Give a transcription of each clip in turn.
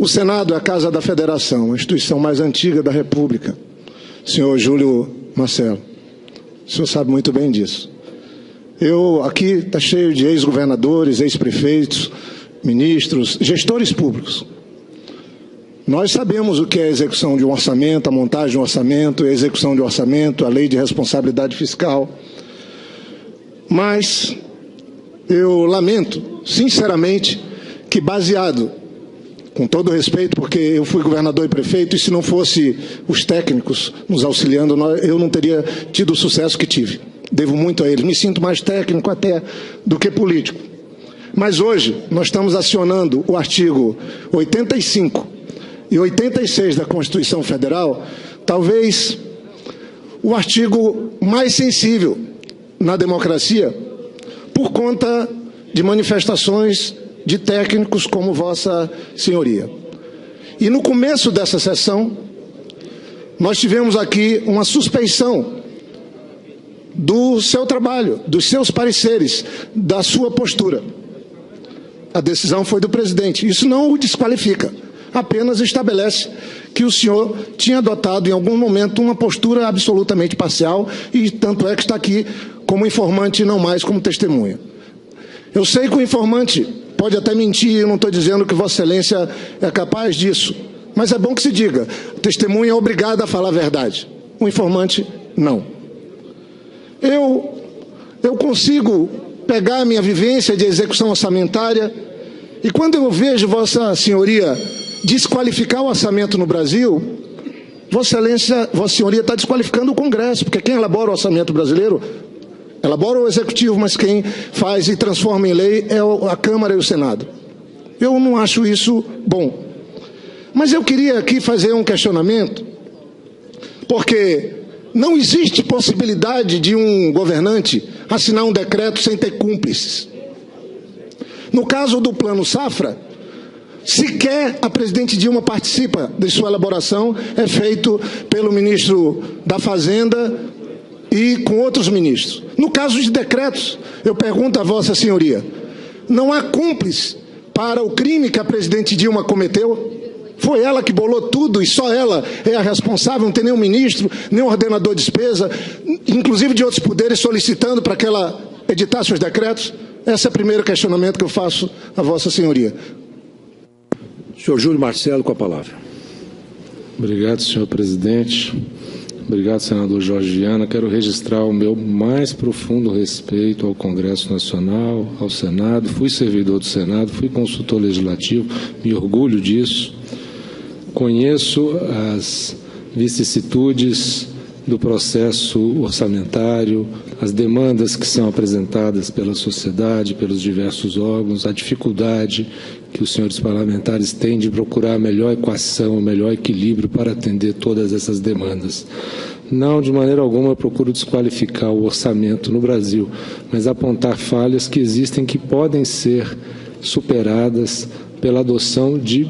O Senado é a Casa da Federação, a instituição mais antiga da República. Senhor Júlio Marcelo, o senhor sabe muito bem disso. Aqui está cheio de ex-governadores, ex-prefeitos, ministros, gestores públicos. Nós sabemos o que é a execução de um orçamento, a montagem de um orçamento, a execução de um orçamento, a lei de responsabilidade fiscal. Mas eu lamento, sinceramente, que baseado, com todo respeito, porque eu fui governador e prefeito, e se não fosse os técnicos nos auxiliando, eu não teria tido o sucesso que tive. Devo muito a eles. Me sinto mais técnico até do que político. Mas hoje nós estamos acionando o artigo 85 e 86 da Constituição Federal, talvez o artigo mais sensível na democracia, por conta de manifestações de técnicos como Vossa Senhoria. E no começo dessa sessão, nós tivemos aqui uma suspeição do seu trabalho, dos seus pareceres, da sua postura. A decisão foi do presidente. Isso não o desqualifica, apenas estabelece que o senhor tinha adotado em algum momento uma postura absolutamente parcial e tanto é que está aqui como informante e não mais como testemunha. Eu sei que o informante pode até mentir, eu não estou dizendo que Vossa Excelência é capaz disso, mas é bom que se diga, a testemunha é obrigada a falar a verdade, o informante não. Eu consigo pegar a minha vivência de execução orçamentária e quando eu vejo Vossa Senhoria desqualificar o orçamento no Brasil, Vossa Senhoria está desqualificando o Congresso, porque quem elabora o orçamento brasileiro, elabora o Executivo, mas quem faz e transforma em lei é a Câmara e o Senado. Eu não acho isso bom. Mas eu queria aqui fazer um questionamento, porque não existe possibilidade de um governante assinar um decreto sem ter cúmplices. No caso do Plano Safra, sequer a presidente Dilma participa de sua elaboração, é feito pelo ministro da Fazenda e com outros ministros. No caso de decretos, eu pergunto a Vossa Senhoria, não há cúmplice para o crime que a presidente Dilma cometeu? Foi ela que bolou tudo e só ela é a responsável, não tem nenhum ministro, nenhum ordenador de despesa, inclusive de outros poderes solicitando para que ela editasse os decretos? Esse é o primeiro questionamento que eu faço a Vossa Senhoria. Senhor Júlio Marcelo, com a palavra. Obrigado, senhor presidente. Obrigado, senador Jorge Viana. Quero registrar o meu mais profundo respeito ao Congresso Nacional, ao Senado. Fui servidor do Senado, fui consultor legislativo, me orgulho disso. Conheço as vicissitudes do processo orçamentário, as demandas que são apresentadas pela sociedade, pelos diversos órgãos, a dificuldade que os senhores parlamentares têm de procurar a melhor equação, o melhor equilíbrio para atender todas essas demandas. Não, de maneira alguma, eu procuro desqualificar o orçamento no Brasil, mas apontar falhas que existem que podem ser superadas pela adoção de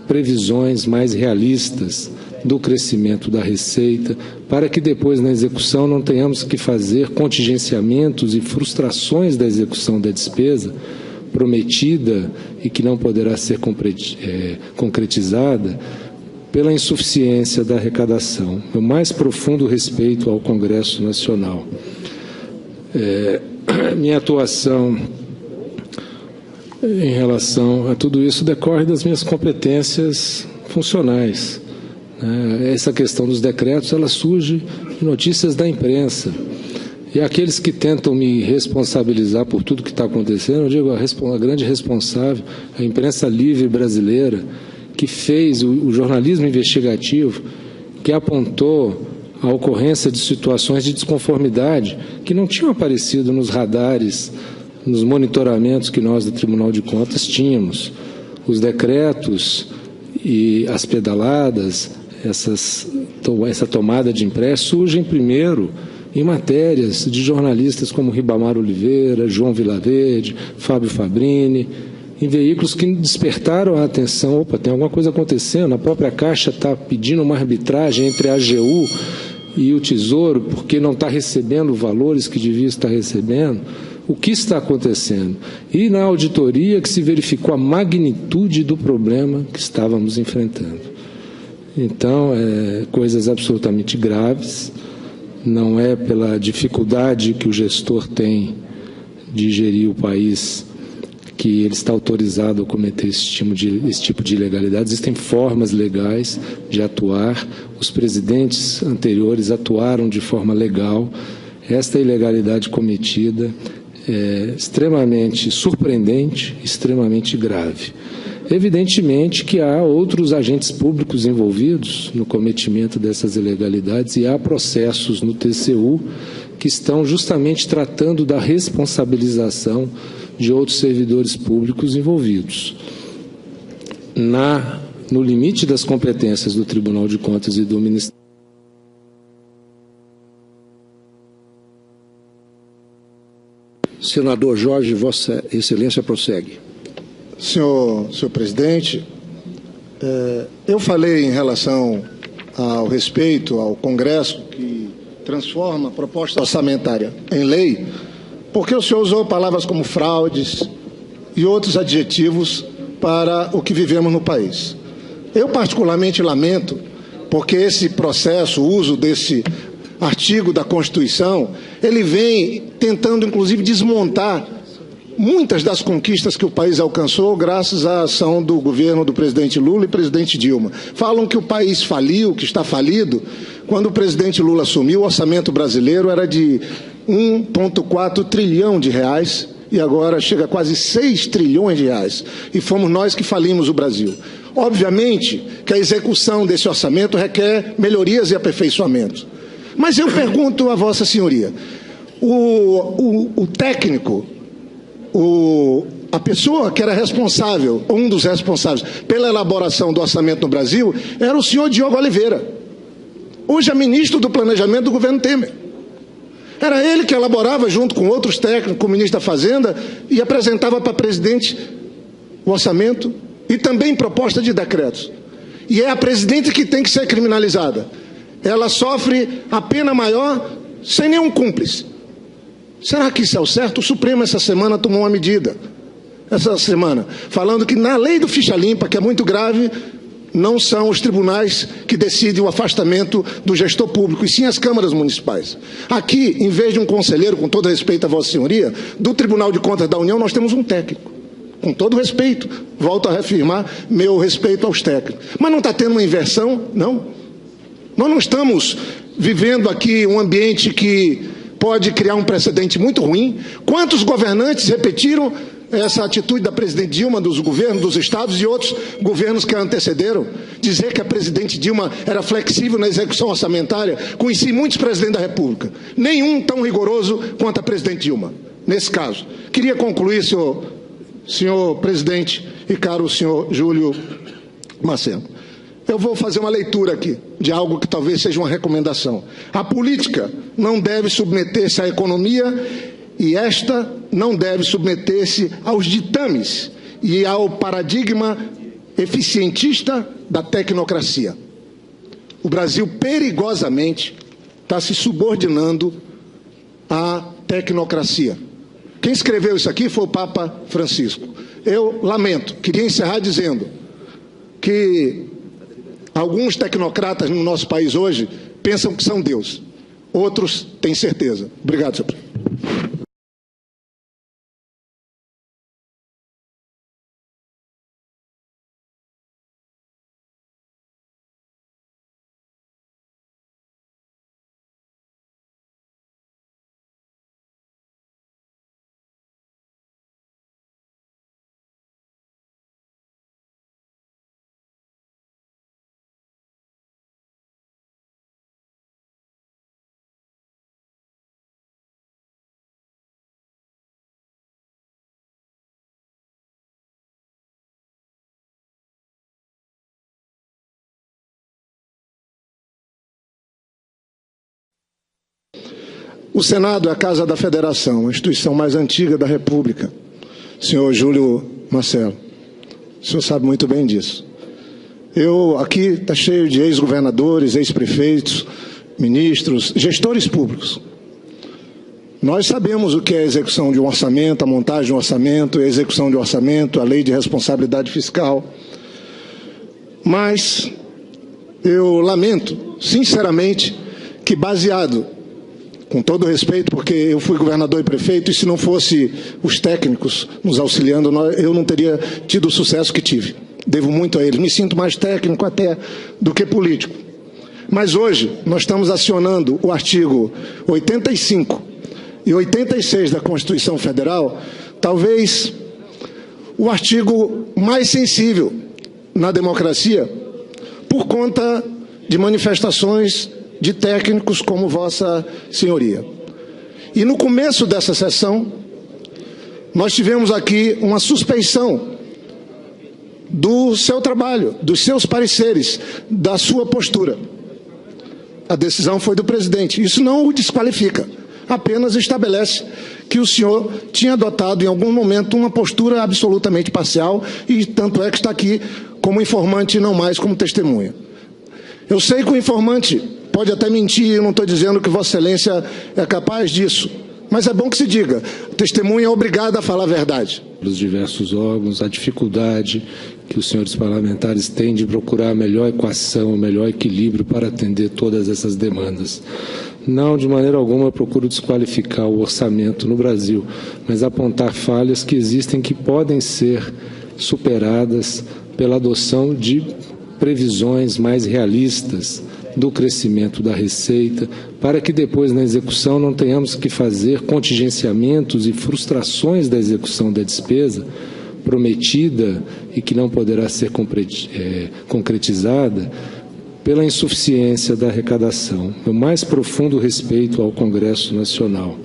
previsões mais realistas do crescimento da receita, para que depois na execução não tenhamos que fazer contingenciamentos e frustrações da execução da despesa prometida e que não poderá ser concretizada pela insuficiência da arrecadação. Meu mais profundo respeito ao Congresso Nacional. Minha atuação em relação a tudo isso decorre das minhas competências funcionais. Essa questão dos decretos, ela surge de notícias da imprensa. E aqueles que tentam me responsabilizar por tudo que está acontecendo, eu digo, a grande responsável, a imprensa livre brasileira, que fez o jornalismo investigativo, que apontou a ocorrência de situações de desconformidade que não tinham aparecido nos radares, nos monitoramentos que nós do Tribunal de Contas tínhamos. Os decretos e as pedaladas, essa tomada de empréstimo surgem primeiro em matérias de jornalistas como Ribamar Oliveira, João Vilaverde, Fábio Fabrini, em veículos que despertaram a atenção, opa, tem alguma coisa acontecendo, a própria Caixa está pedindo uma arbitragem entre a AGU e o Tesouro, porque não está recebendo valores que devia estar recebendo. o que está acontecendo. E na auditoria que se verificou a magnitude do problema que estávamos enfrentando. Então, coisas absolutamente graves, não é pela dificuldade que o gestor tem de gerir o país que ele está autorizado a cometer esse tipo de ilegalidade. Existem formas legais de atuar, os presidentes anteriores atuaram de forma legal. Esta ilegalidade cometida é extremamente surpreendente, extremamente grave. Evidentemente que há outros agentes públicos envolvidos no cometimento dessas ilegalidades e há processos no TCU que estão justamente tratando da responsabilização de outros servidores públicos envolvidos. No limite das competências do Tribunal de Contas e do Ministério. Senador Jorge, Vossa Excelência prossegue. Senhor presidente, eu falei em relação ao respeito ao Congresso que transforma a proposta orçamentária em lei, porque o senhor usou palavras como fraudes e outros adjetivos para o que vivemos no país. Eu particularmente lamento, porque esse processo, o uso desse artigo da Constituição, ele vem tentando, inclusive, desmontar muitas das conquistas que o país alcançou graças à ação do governo do presidente Lula e presidente Dilma. Falam que o país faliu, que está falido. Quando o presidente Lula assumiu, o orçamento brasileiro era de 1,4 trilhão de reais e agora chega a quase 6 trilhões de reais. E fomos nós que falimos o Brasil. Obviamente que a execução desse orçamento requer melhorias e aperfeiçoamentos. Mas eu pergunto a Vossa Senhoria, o técnico, a pessoa que era responsável, um dos responsáveis pela elaboração do orçamento no Brasil, era o senhor Diogo Oliveira, hoje é ministro do Planejamento do governo Temer. Era ele que elaborava, junto com outros técnicos, com o ministro da Fazenda, e apresentava para presidente o orçamento e também proposta de decretos. E é a presidente que tem que ser criminalizada. Ela sofre a pena maior sem nenhum cúmplice. Será que isso é o certo? O Supremo essa semana tomou uma medida, falando que na lei do ficha limpa, que é muito grave, não são os tribunais que decidem o afastamento do gestor público, e sim as câmaras municipais. Aqui, em vez de um conselheiro, com todo respeito à Vossa Senhoria, do Tribunal de Contas da União, nós temos um técnico. Com todo respeito, volto a reafirmar meu respeito aos técnicos. Mas não está tendo uma inversão? Não. Nós não estamos vivendo aqui um ambiente que pode criar um precedente muito ruim. Quantos governantes repetiram essa atitude da presidente Dilma, dos governos, dos estados e outros governos que a antecederam? Dizer que a presidente Dilma era flexível na execução orçamentária. Conheci muitos presidentes da República. Nenhum tão rigoroso quanto a presidente Dilma, nesse caso. Queria concluir, senhor presidente e caro senhor Júlio Marcelo. Eu vou fazer uma leitura aqui de algo que talvez seja uma recomendação. A política não deve submeter-se à economia e esta não deve submeter-se aos ditames e ao paradigma eficientista da tecnocracia. O Brasil perigosamente está se subordinando à tecnocracia. Quem escreveu isso aqui foi o Papa Francisco. Eu lamento, queria encerrar dizendo que alguns tecnocratas no nosso país hoje pensam que são Deus. Outros têm certeza. Obrigado, senhor presidente. O Senado é a Casa da Federação, a instituição mais antiga da República. Senhor Júlio Marcelo, o senhor sabe muito bem disso. Aqui está cheio de ex-governadores, ex-prefeitos, ministros, gestores públicos. Nós sabemos o que é a execução de um orçamento, a montagem de um orçamento, a execução de um orçamento, a lei de responsabilidade fiscal. Mas eu lamento, sinceramente, que baseado, com todo respeito, porque eu fui governador e prefeito, e se não fosse os técnicos nos auxiliando, eu não teria tido o sucesso que tive. Devo muito a eles. Me sinto mais técnico até do que político. Mas hoje nós estamos acionando o artigo 85 e 86 da Constituição Federal, talvez o artigo mais sensível na democracia, por conta de manifestações de técnicos como Vossa Senhoria. E no começo dessa sessão, nós tivemos aqui uma suspeição do seu trabalho, dos seus pareceres, da sua postura. A decisão foi do presidente. Isso não o desqualifica, apenas estabelece que o senhor tinha adotado em algum momento uma postura absolutamente parcial e tanto é que está aqui como informante e não mais como testemunha. Eu sei que o informante pode até mentir, eu não estou dizendo que Vossa Excelência é capaz disso, mas é bom que se diga, a testemunha é obrigada a falar a verdade. Dos diversos órgãos, a dificuldade que os senhores parlamentares têm de procurar a melhor equação, o melhor equilíbrio para atender todas essas demandas. Não, de maneira alguma, eu procuro desqualificar o orçamento no Brasil, mas apontar falhas que existem que podem ser superadas pela adoção de previsões mais realistas do crescimento da receita, para que depois na execução não tenhamos que fazer contingenciamentos e frustrações da execução da despesa prometida e que não poderá ser concretizada pela insuficiência da arrecadação. Meu mais profundo respeito ao Congresso Nacional.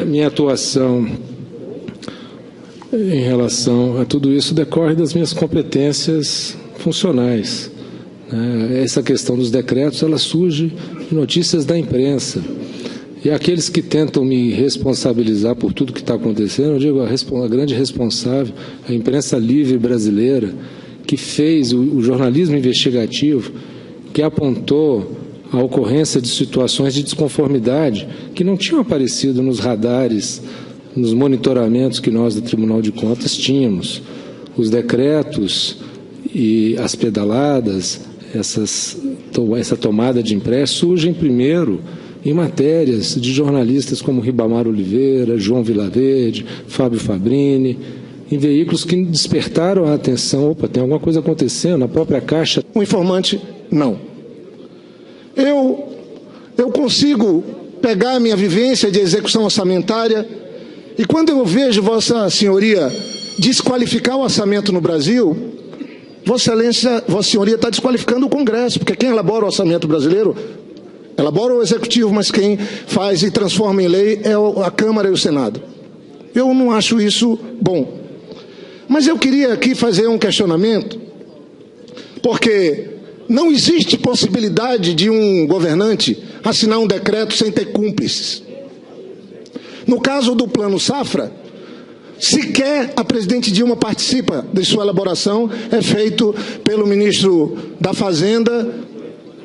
Minha atuação em relação a tudo isso decorre das minhas competências funcionais. Essa questão dos decretos, ela surge de notícias da imprensa. E aqueles que tentam me responsabilizar por tudo que está acontecendo, eu digo, a grande responsável, a imprensa livre brasileira, que fez o jornalismo investigativo, que apontou a ocorrência de situações de desconformidade que não tinham aparecido nos radares, nos monitoramentos que nós do Tribunal de Contas tínhamos. Os decretos e as pedaladas, essa tomada de empréstimo surgem primeiro em matérias de jornalistas como Ribamar Oliveira, João Vilaverde, Fábio Fabrini, em veículos que despertaram a atenção, opa, tem alguma coisa acontecendo, na própria Caixa. O informante, não. Eu consigo pegar a minha vivência de execução orçamentária e quando eu vejo Vossa Senhoria desqualificar o orçamento no Brasil, Vossa Senhoria está desqualificando o Congresso, porque quem elabora o orçamento brasileiro, elabora o Executivo, mas quem faz e transforma em lei é a Câmara e o Senado. Eu não acho isso bom. Mas eu queria aqui fazer um questionamento, porque não existe possibilidade de um governante assinar um decreto sem ter cúmplices. No caso do Plano Safra, sequer a presidente Dilma participa de sua elaboração, é feito pelo ministro da Fazenda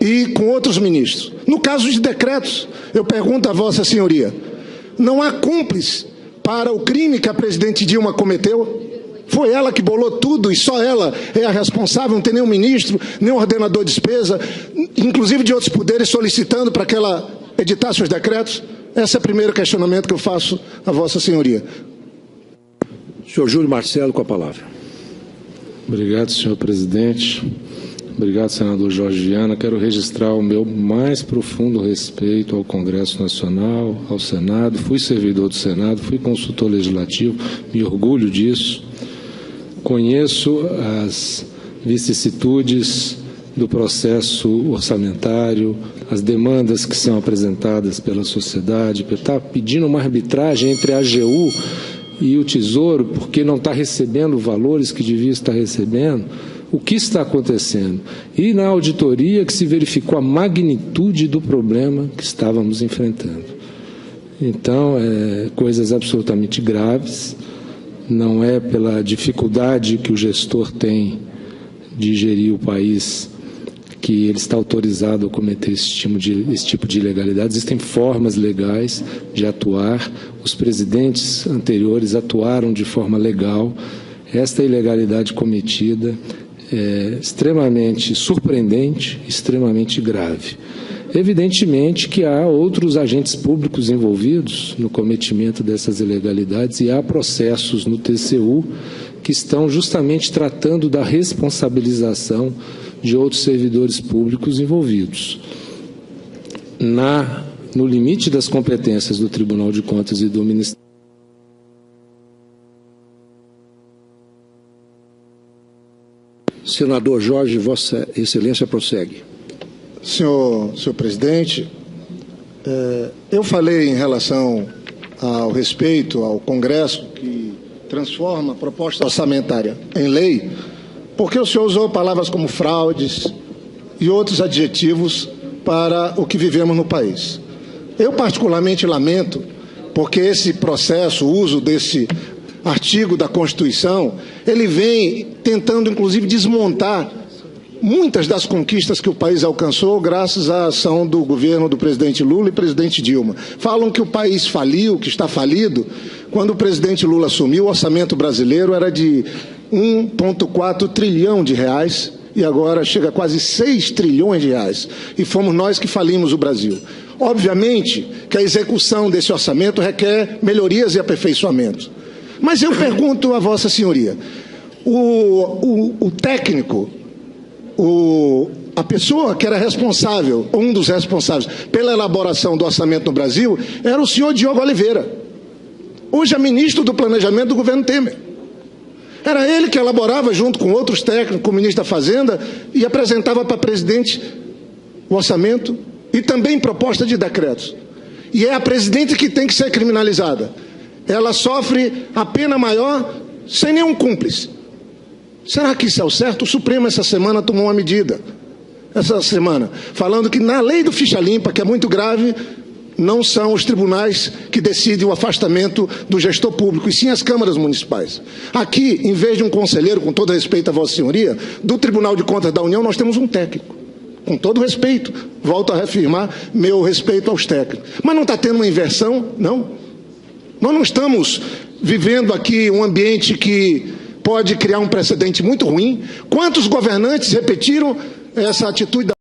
e com outros ministros. No caso de decretos, eu pergunto a Vossa Senhoria, não há cúmplice para o crime que a presidente Dilma cometeu? Foi ela que bolou tudo e só ela é a responsável, não tem nenhum ministro, nenhum ordenador de despesa, inclusive de outros poderes solicitando para que ela editasse os decretos? Esse é o primeiro questionamento que eu faço a Vossa Senhoria. Senhor Júlio Marcelo, com a palavra. Obrigado, senhor presidente. Obrigado, senador Jorge Viana. Quero registrar o meu mais profundo respeito ao Congresso Nacional, ao Senado. Fui servidor do Senado, fui consultor legislativo, me orgulho disso. Conheço as vicissitudes do processo orçamentário, as demandas que são apresentadas pela sociedade, está pedindo uma arbitragem entre a AGU e o Tesouro, porque não está recebendo valores que devia estar recebendo. O que está acontecendo? E na auditoria que se verificou a magnitude do problema que estávamos enfrentando. Então, coisas absolutamente graves, não é pela dificuldade que o gestor tem de gerir o país que ele está autorizado a cometer esse tipo de ilegalidade. Existem formas legais de atuar. Os presidentes anteriores atuaram de forma legal. Esta ilegalidade cometida é extremamente surpreendente, extremamente grave. Evidentemente que há outros agentes públicos envolvidos no cometimento dessas ilegalidades e há processos no TCU que estão justamente tratando da responsabilização de outros servidores públicos envolvidos. No limite das competências do Tribunal de Contas e do Ministério. Senador Jorge, Vossa Excelência prossegue. Senhor presidente, eu falei em relação ao respeito ao Congresso que transforma a proposta orçamentária em lei, porque o senhor usou palavras como fraudes e outros adjetivos para o que vivemos no país. Eu particularmente lamento, porque esse processo, o uso desse artigo da Constituição, ele vem tentando, inclusive, desmontar muitas das conquistas que o país alcançou graças à ação do governo do presidente Lula e presidente Dilma. Falam que o país faliu, que está falido. Quando o presidente Lula assumiu, o orçamento brasileiro era de 1,4 trilhão de reais e agora chega a quase 6 trilhões de reais. E fomos nós que falimos o Brasil. Obviamente que a execução desse orçamento requer melhorias e aperfeiçoamentos. Mas eu pergunto a Vossa Senhoria, o técnico, a pessoa que era responsável, um dos responsáveis pela elaboração do orçamento no Brasil, era o senhor Diogo Oliveira, hoje é ministro do Planejamento do governo Temer. Era ele que elaborava, junto com outros técnicos, o ministro da Fazenda, e apresentava para presidente o orçamento e também proposta de decretos. E é a presidente que tem que ser criminalizada. Ela sofre a pena maior sem nenhum cúmplice. Será que isso é o certo? O Supremo essa semana tomou uma medida, falando que na lei do ficha limpa, que é muito grave, não são os tribunais que decidem o afastamento do gestor público, e sim as câmaras municipais. Aqui, em vez de um conselheiro, com todo respeito a Vossa Senhoria, do Tribunal de Contas da União, nós temos um técnico. Com todo respeito, volto a reafirmar meu respeito aos técnicos. Mas não está tendo uma inversão? Não. Nós não estamos vivendo aqui um ambiente que pode criar um precedente muito ruim. Quantos governantes repetiram essa atitude da